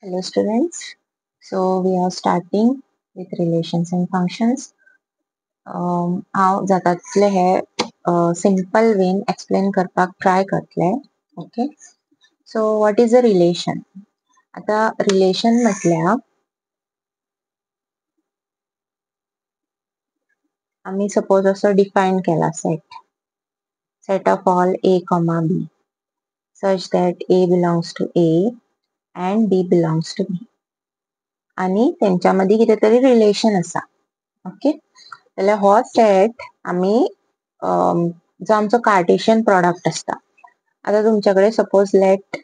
Hello students. So we are starting with relations and functions. हांव जातातले हे simple Wien explain करपाक try करतले. Okay. So what is a relation? आता relation म्हटल्यार आम्ही suppose असो define केला set of all a comma b such that a belongs to a and b belongs to b आणि त्यांच्यामध्ये किती तरी relation असा. ओके जाल्यार हो सेट आम्ही जो आमचो कार्टेशियन प्रोडक्ट असता. आता तुमच्याकडे सपोज लेट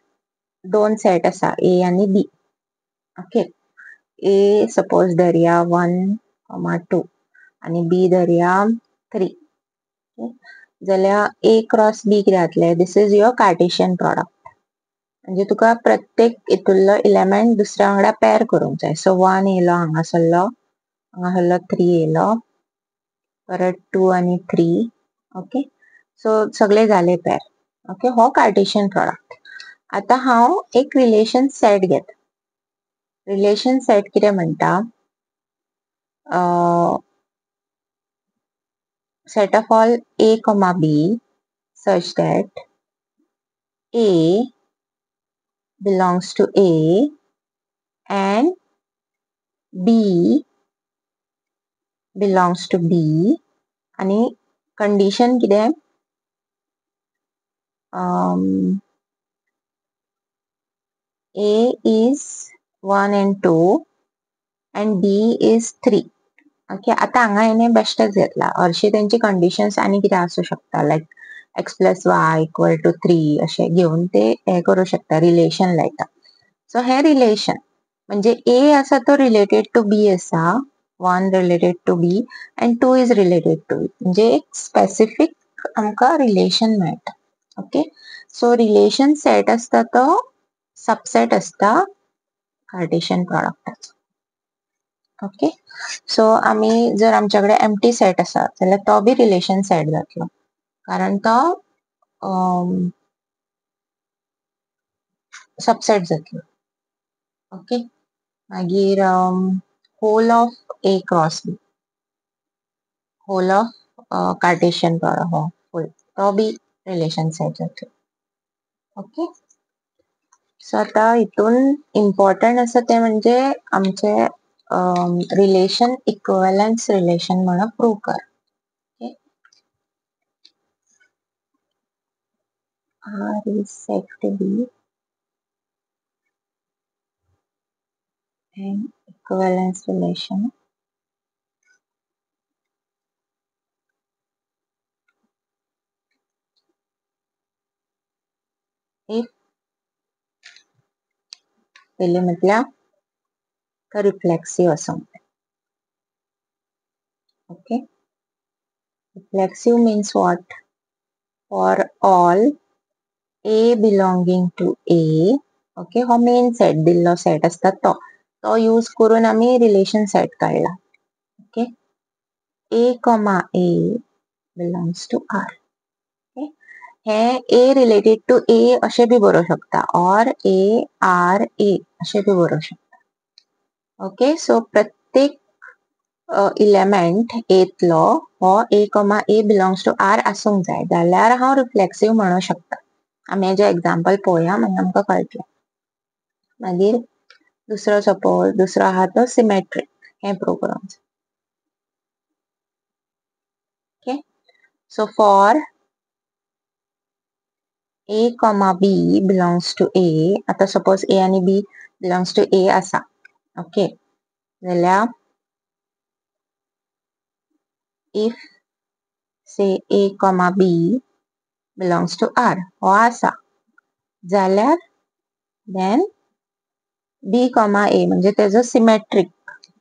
दोन सेट असा ए आणि बी. ओके ए सपोज धरया 1,2 आणि बी धरया 3. जाल्यार ए क्रॉस बी कितें जातले दिस इज युअर कार्टेशियन प्रोडक्ट. म्हणजे तुका प्रत्येक हितुल्लो एलिमेंट दुसऱ्या वांगडा पेर करूंक जाय. सो 1 येयलो हांगासरलो 3 येयलो परत 2 आणि 3. ओके सो सगळे झाले पेर. ओके हो कार्टेशियन प्रोडक्ट. आता हांव एक रिलेशन सेट घेता. रिलेशन सेट कितें म्हणटा set of all a comma b such that a belongs to a and b belongs to b आणि कंडिशन कितें a is 1 and 2 and b is 3. Okay आता हांगा येणे बेश्टेच घेतला. हरशी त्यांची कंडिशन्स आणि कितें आसू शकता लायक x plus y equal to 3 असे घेऊन ते हे करू शकता रिलेशन लायता. सो हे रिलेशन म्हणजे a असा तो रिलेटेड टू b असा 1 related to b and 2 is related to b म्हणजे एक स्पेसिफिक आमका रिलेशन मेळटा. ओके सो रिलेशन सेट असता तो सबसेट असता कार्टेशियन प्रोडक्टाचो. ओके सो आम्ही जर आमच्याकडे एम्प्टी सेट असा जाल्यार तो बी रिलेशन सेट जातलो कारण तो सबसेट जातलो. ओके मागीर whole of A cross B whole of cartesian product तो बी रिलेशन सेट जातलो. ओके सो आता हितून इम्पॉर्टंट आसा ते म्हणजे आमचे रिलेशन इक्विवलन्स रिलेशन म्हणून प्रूव कर. Okay R is said to be an equivalence relation if पहिले म्हटल्या तो रिफ्लेक्सिव्ह असो. Okay reflexive means what? For all a belonging to a okay हो मेन सेट दिल्लो सेट असता तो यूज करून आम्ही रिलेशन सेट काढला. Okay a comma a belongs to r. हे a रिलेटेड टू a असे बी बरोवंक शकता और a r a असे बी बरोवंक शकता. ओके सो प्रत्येक इलेमेंट एतलो हो a comma a belongs to r आसूंक जाय जाल्यार हांव रिफ्लेक्सिव्ह म्हणू शकता. आम्ही हेजे एक्झाम्पल पळोवया मागीर आमकां कळटलें. मागीर दुसरो आहा तो सिमेट्रिक हे प्रूव करूंक जाय. Okay so for a comma b belongs to a आता सपोज a आणि b belongs to a असा. ओके जाल्यार if say a comma b belongs to r हो असा जाल्यार then b comma a म्हणजे तेजो सिमेट्रिक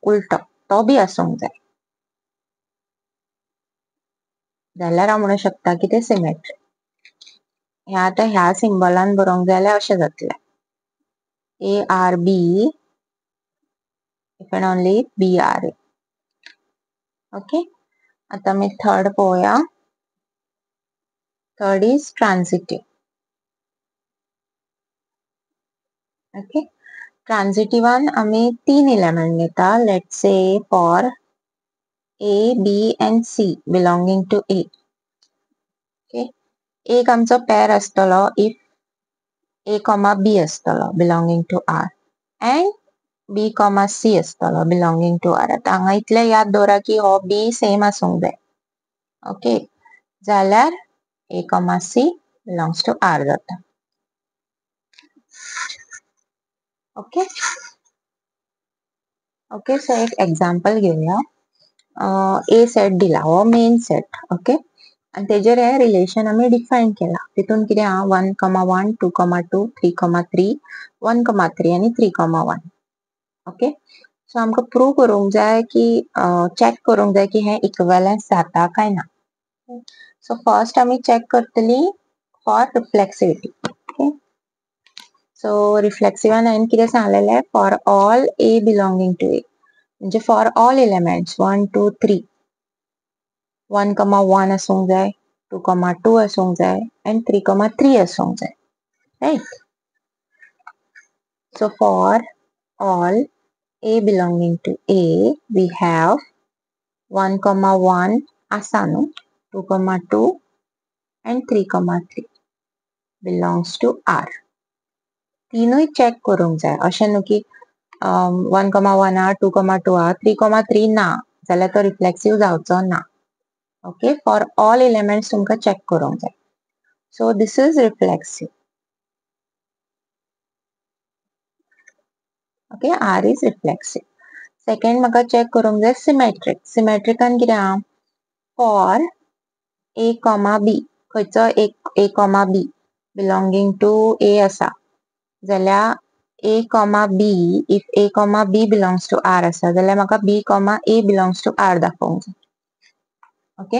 उलटो तो बी आसूंक जाय जाल्यार हांव म्हणू शकता की ते सिमेट्रिक. हे आता ह्या सिम्बॉलान बरोवंक जाय जाल्यार अशें जातले a r b if and only b r a. Okay आता मी थर्ड पळोवया. Third is transitive. ओके ट्रान्झिटिव्हान आम्ही 3 एलिमेंट घेता. Let's say for A, B and C belonging to A. Okay, एक आमचो पेर आसतलो इफ A, B आसतलो belonging to R and B, C आसतलो belonging to R. आता हांगा इतले याद दवरा की हो B सेम आसूंक जाय. ओके, जाल्यार A, C belongs to R जाता. ओके ओके, सो एक एक्झाम्पल घेऊया. A सेट दिला, हो मेन सेट. ओके, आणि तेजेर हे रिलेशन आम्ही डिफाइन केला. तितून कितें हा 1, 1, 2, 2, 3, 3, 1, 3 आणि 3, 1. ओके, सो आमकां प्रूव करूंक जाय की चेक करूंक जाय की हे इक्विवेलन्स जाता काय ना. सो फर्स्ट आम्ही चेक करतली फॉर रिफ्लेक्सिविटी. ओके, सो रिफ्लेक्सिवान हांवें कितें सांगलेलें for all A belonging to A, म्हणजे फॉर ऑल एलिमेंट्स 1, 2, 3 1, 1 आसूंक जाय, 2, 2 आसूंक जाय and 3, 3 आसूंक जाय. Right, so for all A belonging to A we have 1, 1 आसा न्हू, 2, 2 and 3, 3 belongs to R. तीनूय check करूंक जाय. अशें न्हू की 1, 1 आ, 2, 2 आ, 3, 3 ना जाल्यार तो रिफ्लेक्सिव जावचो ना. ओके, फॉर ऑल एलिमेंट्स तुमकां चेक करूंक जाय. So this is reflexive. Okay, R is reflexive. Second म्हाका चेक करूंक जाय सिमेट्रिक. सिमेट्रिकान कितें हा फॉर A, B खंयचो एक A, B belonging to A आसा जाल्यार A, B if A, B belongs to R आसा जाल्यार म्हाका B, A belongs to R दाखोवंक जाय. ओके,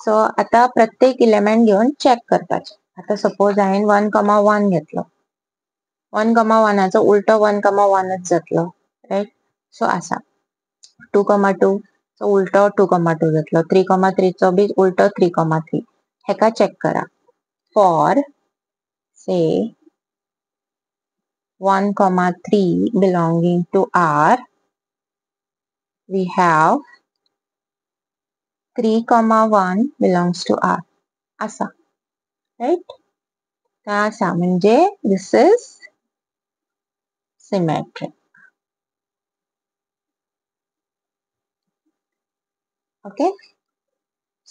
सो आता प्रत्येक एलिमेंट घेऊन चेक करपाचे. आता सपोज हांवें 1, 1 घेतलो, 1, 1 उलटो 1, 1च जातलो. राइट, सो आसा 2, 2 चो उलटो 2, 2 जातलो. 3, 3 चो बी उलटो 3, 3. हेका चेक करा. For say 1, 3 belonging to R we have 3, 1 belongs to R असा. राइट, असा म्हणजे दिस इज सिमेट्रिक. ओके,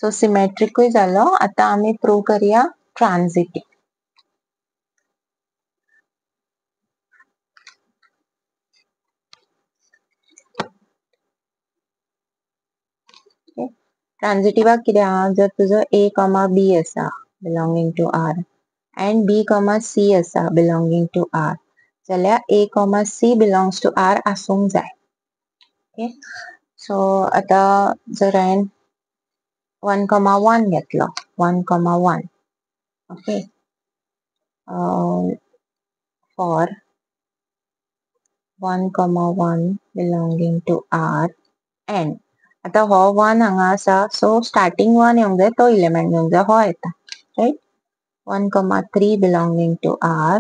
सो सिमेट्रिकूय जालो. आता आम्ही प्रूव करूया ट्रान्झिटिव्ह. ट्रान्झिटिव्हाक कितें हा, जर तुजो A, B आसा belonging to R and B, C आसा बिलोंगिंग टू R जाल्यार A, C belongs to R आसूंक जाय. ओके, सो आता जर हांवें 1, 1 घेतलो, 1, 1 okay, for 1, 1 belonging to R and आता हो 1 हांगा आसा, सो स्टार्टिंग 1 येवंक जाय, तो एलिमेंट घेवंक जाय, हो येता. Right, 1, 3 belonging to R.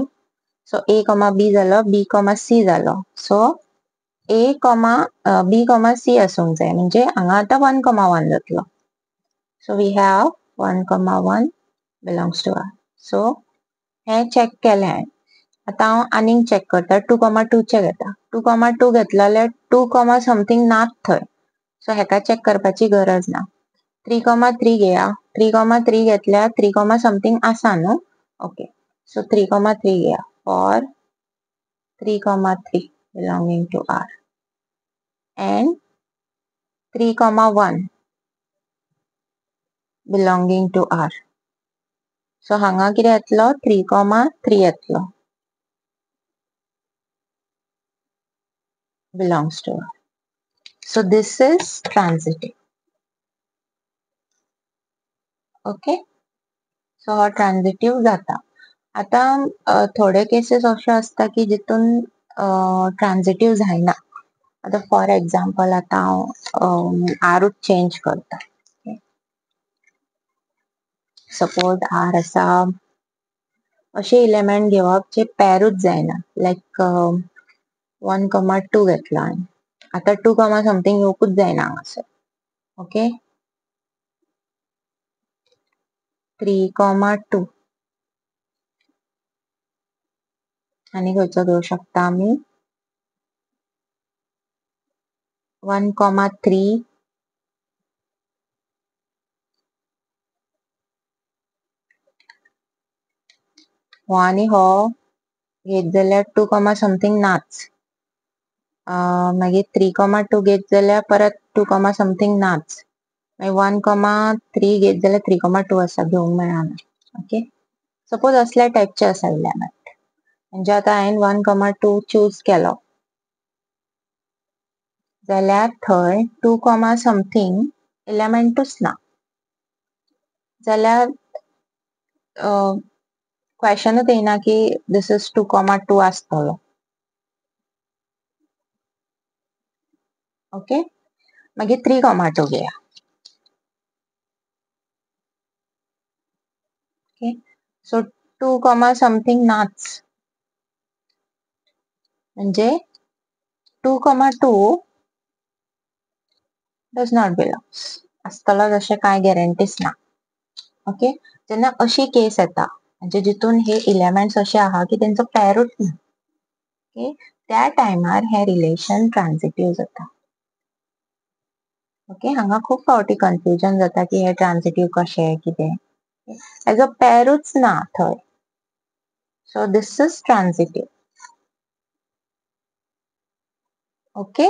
So A, B जालो, B, C जालो. सो A, B, C आसूंक जाय, म्हणजे हांगा आता 1, 1 जातलो. So we have 1, 1 belongs to R. So हे चेक केलें हांवें. आता हांव आनीक चेक करता. 2, 2 चे घेता. 2, 2 घेतलो जाल्यार 2, समथींग नात थंय, सो हेका चेक करपाची गरज ना. 3, 3 घेया. 3, 3 घेतल्यार 3, समथींग आसा न्हू. ओके, सो 3, 3 घेया. For 3, 3 belonging to R and 3, 1 belonging to R. So हांगा कितें येतलो 3, 3 येतलो belongs to R. So this is transitive. Okay, so हा transitive जाता. आता थोडे केसेस अशे असता की जितून ट्रान्झिटिव्ह जायना. आता फॉर एक्झाम्पल आता हांव आरूच चेंज करता. सपोज आर आसा, अशे एलिमेंट घेवप जे पेरूच जायना, लायक 1,2 घेतला आता 2, समथिंग येवकूच जायना हांगासर. ओके 3,2 आणि खंयचो घेवं शकता आमी 1,3 हो आनी हो घेत जाल्यार 2, समथिंग नाच. मागीर 3,2 घेत जाल्यार परत 2, समथिंग नाच. मागीर 1,3 घेत जाल्यार 3,2 आसा घेवंक मेळना. ओके सपोज असल्या टायपचे आसा इलेमेंट म्हणजे आता हांवें 1,2 चूज केलो जाल्यार थंय 2, समथिंग एलिमेंटूच ना जाल्यार क्वेशनूच येयना की दिस इज 2,2 आसतलो. ओके मागीर 3,2 घेया. ओके सो 2, समथिंग नाच म्हणजे 2,2 डज नॉट बिलोंग्स आसतलो जशें कांय गॅरंटीच ना. ओके जेन्ना अशी केस येता म्हणजे जितून हे इलेमेंट्स अशे आहा की तेंचो पेरूच ना. ओके त्या टायमार हे रिलेशन ट्रान्सिटीव जाता. ओके हांगा खूब फावटी कन्फ्युजन जाता की हे ट्रान्सिटीव कशें कितें हेजो पेरूच ना थंय. So this is transitive. Okay